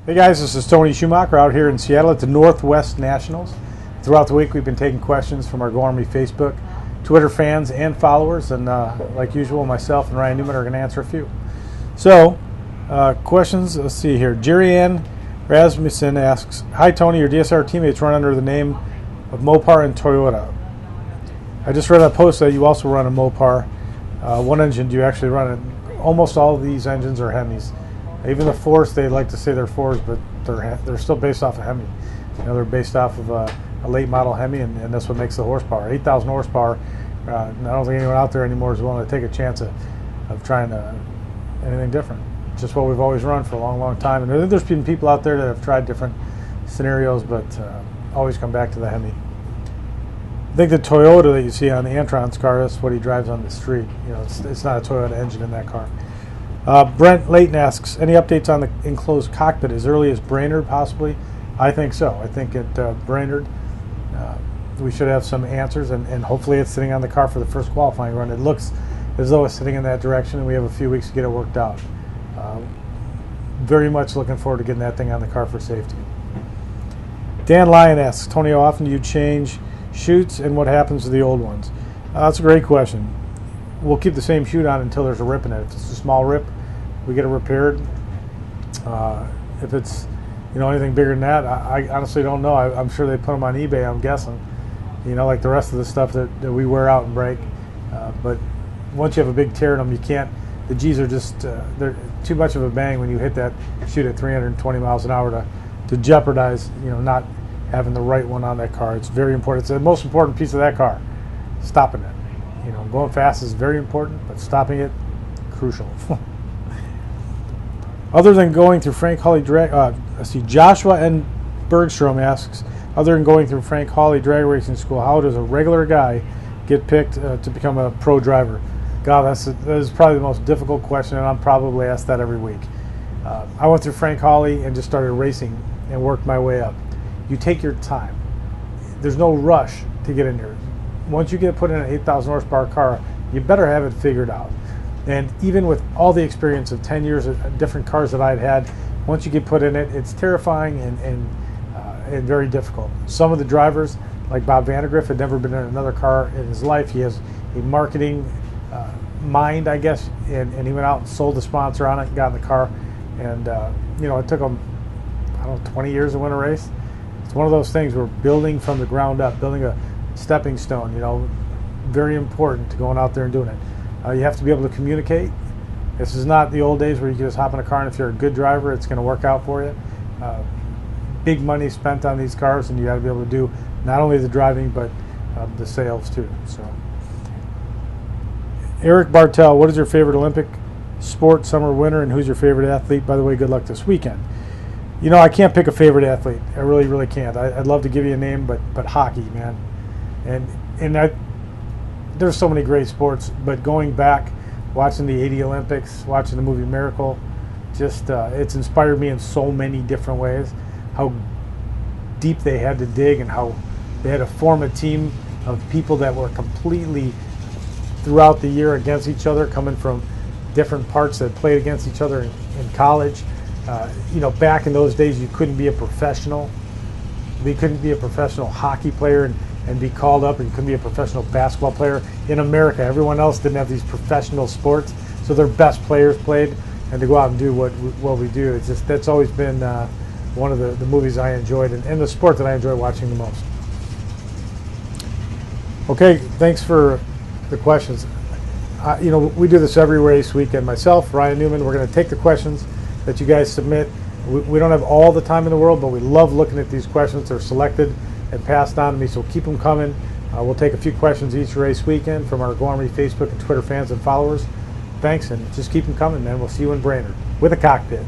Hey guys, this is Tony Schumacher out here in Seattle at the Northwest Nationals. Throughout the week we've been taking questions from our Go Army Facebook, Twitter fans and followers, and like usual myself and Ryan Newman are going to answer a few. So, questions, let's see here. Jerry Ann Rasmussen asks, hi Tony, your DSR teammates run under the name of Mopar and Toyota. I just read a post that you also run a Mopar. What engine do you actually run? And almost all of these engines are Hemis. Even the Force, they like to say they're Fords, but they're still based off of Hemi. You know, they're based off of a late model Hemi, and that's what makes the horsepower. 8,000 horsepower. I don't think anyone out there anymore is willing to take a chance of trying anything different. Just what we've always run for a long, long time. And I think there's been people out there that have tried different scenarios, but always come back to the Hemi. I think the Toyota that you see on the Antron's car, that's what he drives on the street. You know, it's not a Toyota engine in that car. Brent Layton asks, any updates on the enclosed cockpit as early as Brainerd possibly? I think so. I think at Brainerd we should have some answers, and hopefully it's sitting on the car for the first qualifying run. It looks as though it's sitting in that direction, and we have a few weeks to get it worked out. Very much looking forward to getting that thing on the car for safety. Dan Lyon asks, Tony, how often do you change chutes and what happens to the old ones? That's a great question. We'll keep the same chute on until there's a rip in it. If it's a small rip, we get it repaired. If it's anything bigger than that, I honestly don't know. I'm sure they put them on eBay, I'm guessing. Like the rest of the stuff that we wear out and break. But once you have a big tear in them, you can't. The G's are just they're too much of a bang when you hit that chute at 320 miles an hour to jeopardize not having the right one on that car. It's very important. It's the most important piece of that car. Stopping it. Going fast is very important, but stopping it, crucial. Other than going through Frank Hawley let's see, Joshua N. Bergstrom asks, other than going through Frank Hawley drag racing school, how does a regular guy get picked to become a pro driver? God, that is probably the most difficult question, and I'm probably asked that every week. I went through Frank Hawley and just started racing and worked my way up. You take your time. There's no rush to get in here. Once you get put in an 8,000 horsepower car, you better have it figured out. And even with all the experience of 10 years of different cars that I'd had, once you get put in it, it's terrifying and very difficult. Some of the drivers, like Bob Vandergriff, had never been in another car in his life. He has a marketing mind, I guess, and he went out and sold the sponsor on it and got in the car. And, it took him, 20 years to win a race. It's one of those things where building from the ground up, building a stepping stone, very important to going out there and doing it. You have to be able to communicate. This is not the old days where you can just hop in a car and if you're a good driver, it's going to work out for you. Big money spent on these cars, and you got to be able to do not only the driving but the sales too. So, Eric Bartel, what is your favorite Olympic sport, summer, winter, and who's your favorite athlete? By the way, good luck this weekend. I can't pick a favorite athlete. I really, really can't. I'd love to give you a name, but hockey, man. And there's so many great sports, but going back, watching the 80 Olympics, watching the movie Miracle, just it's inspired me in so many different ways. How deep they had to dig and how they had to form a team of people that were completely throughout the year against each other, coming from different parts that played against each other in college. Back in those days, you couldn't be a professional. You couldn't be a professional hockey player and be called up, and you couldn't be a professional basketball player in America. Everyone else didn't have these professional sports, so their best players played, and to go out and do what we do, it's just, that's always been one of the movies I enjoyed and the sport that I enjoy watching the most. Okay, thanks for the questions. We do this every race weekend. Myself, Ryan Newman, we're going to take the questions that you guys submit. We don't have all the time in the world, but we love looking at these questions. They're selected and passed on to me, so keep them coming. We'll take a few questions each race weekend from our Go Army Facebook and Twitter fans and followers. Thanks, and just keep them coming, man. We'll see you in Brainerd with a cockpit.